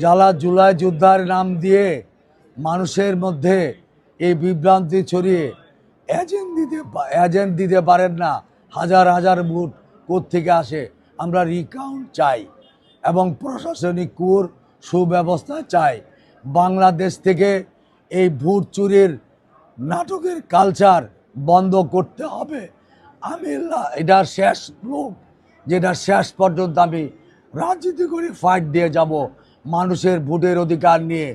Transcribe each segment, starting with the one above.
যারা জুলাই যোদ্ধার নাম দিয়ে মানুষের মধ্যে এই বিভ্রান্তি ছড়িয়ে এজেন্ট দিতে পারেন না, হাজার হাজার ভোট কোত্থেকে আসে। আমরা রিকাউন্ট চাই এবং প্রশাসনিক সুব্যবস্থা চাই। বাংলাদেশ থেকে এই ভোট চুরির নাটকের কালচার বন্ধ করতে হবে। আমি এটার শেষ লোক, যেটা শেষ পর্যন্ত আমি রাজনীতি করে ফাইট দিয়ে যাব। মানুষের ভোটের অধিকার নিয়ে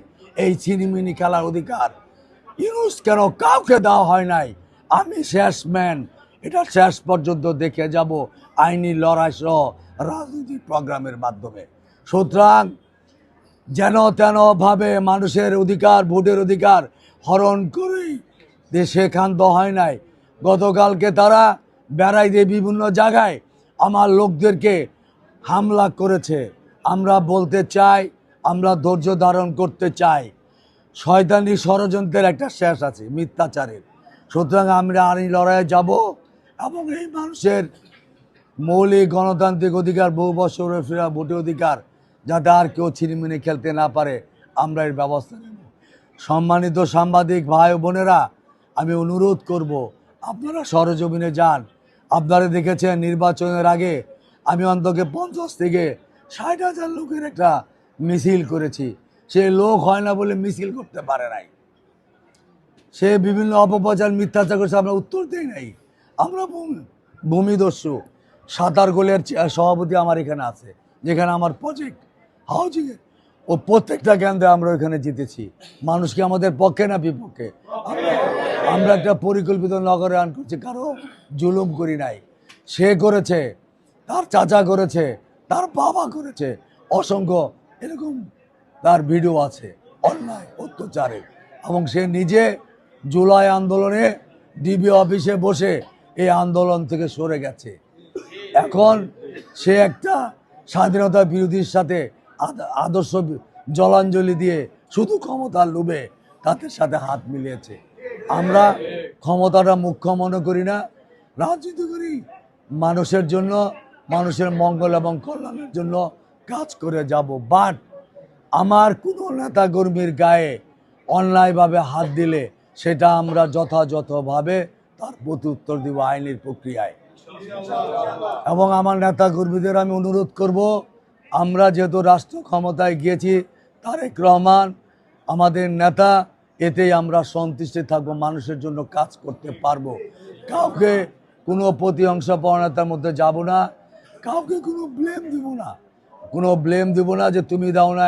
এই ছিনিমিনি খেলার অধিকার ইউনুস কেন কাউকে দেওয়া হয় নাই, আমি শেষ ম্যান। এটা শেষ পর্যন্ত দেখে যাব আইনি লড়াই সহ রাজনৈতিক প্রোগ্রামের মাধ্যমে। সুতরাং যেন তেনভাবে মানুষের অধিকার, ভোটের অধিকার হরণ করেই দেশে ক্ষান্ত হয় নাই। গতকালকে তারা বেড়াই দিয়ে বিভিন্ন জায়গায় আমার লোকদেরকে হামলা করেছে। আমরা বলতে চাই, আমরা ধৈর্য ধারণ করতে চাই। শয়তানি ষড়যন্ত্রের একটা শেষ আছে, মিথ্যাচারের। সুতরাং আমরা আইনি লড়াইয়ে যাব এবং এই মানুষের মৌলিক গণতান্ত্রিক অধিকার, বহু বছরে ফেরা ভোটের অধিকার যাতে আর কেউ ছিনিমিনি খেলতে না পারে, আমরা এর ব্যবস্থা নেব। সম্মানিত সাংবাদিক ভাই ও বোনেরা, আমি অনুরোধ করব আপনারা সরজমিনে যান। আপনারা দেখেছেন নির্বাচনের আগে আমি অন্তত 50 থেকে 60,000 লোকের একটা মিছিল করেছি। সে লোক হয় না বলে মিছিল করতে পারে নাই। সে বিভিন্ন অপপ্রচার, মিথ্যাচার করছে, আমরা উত্তর দিই নাই। আমরা ভূমিদস্যু। সাঁতার গোলের সভাপতি আমার এখানে আছে, যেখানে আমার প্রজেক্ট হাউজিংয়ের, ও প্রত্যেকটা কেন্দ্রে আমরা ওইখানে জিতেছি। মানুষ কি আমাদের পক্ষে না বিপক্ষে? আমরা একটা পরিকল্পিত নগরায়ণ করছি, কারো জুলুম করি নাই। সে করেছে, তার চাচা করেছে, তার বাবা করেছে, অসংখ্য এরকম তার ভিডিও আছে অন্যায় অত্যাচারের। এবং সে নিজে জুলাই আন্দোলনে ডিবি অফিসে বসে এই আন্দোলন থেকে সরে গেছে। এখন সে একটা স্বাধীনতা বিরোধীর সাথে আদর্শ জলাঞ্জলি দিয়ে শুধু ক্ষমতার লোভে তাদের সাথে হাত মিলিয়েছে। আমরা ক্ষমতাটা মুখ্য মনে করি না, রাজনীতি করি মানুষের জন্য, মানুষের মঙ্গল এবং কল্যাণের জন্য কাজ করে যাব। বাট আমার কোনো নেতা কর্মীর গায়ে অন্যায়ভাবে হাত দিলে সেটা আমরা যথাযথভাবে তার প্রতি উত্তর দিব আইনের প্রক্রিয়ায়। এবং আমার নেতা কর্মীদের আমি অনুরোধ করব, আমরা যেহেতু রাষ্ট্র ক্ষমতায় গিয়েছি, তারেক রহমান আমাদের নেতা, এতেই আমরা সন্তুষ্টি থাকবো, মানুষের জন্য কাজ করতে পারবো। কাউকে কোনো প্রতিহিংসাপরতার মধ্যে যাব না, কাউকে কোনো ব্লেম দিব না, যে তুমি দাও না